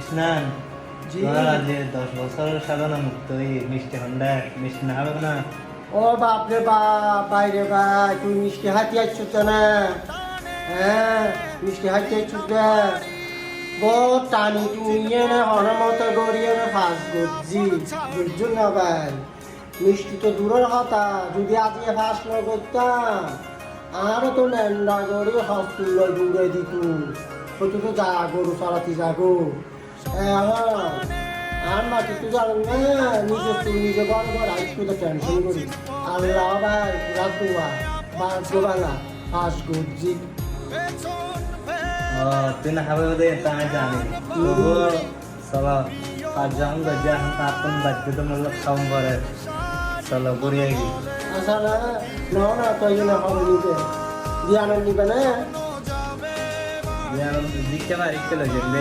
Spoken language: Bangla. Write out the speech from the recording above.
স্নান জি। যে 10 বছর সাধনা মুক্ত এই মিষ্টি হন্ডা মিষ্টি না হবে না। ও বাপ রে বাপ, বাইরে ভাই তুই মিষ্টি হাতি আসছিস না? হ্যাঁ, মিষ্টি হাতি আসছিস না? বহুত টানি তুই এনে হরের মতো গড়িয়ে ফাঁস করছি, বুঝছো না ভাই? মিষ্টি তো দূরের কথা, যদি আজকে ফাঁস না করতাম আরো তো ন্যান্ডা গড়ি হসপিটাল দূরে দিত। তুই তো যা গরু চালাতে যাগো। হ্যাঁ, আর মা কিছু জানেন না, নিজে তুই নিজে বড় বড় আইসকুলে টেনশন করি। আল্লাহ ভাই রাখুয়া ভাগ্যবালা ফাঁস করছি। তুই না হবে বোধ তা আমি জানি তবুও চলো পাঁচজন গজ্জা এখন আপন বাধ্যতামূলক খাওয়ান করে চলো ঘুরিয়ে গিয়ে আসলে না তুই না হবে নিতে দিয়ে আনন্দ নিবে না। দিকে মারি চলে যাবে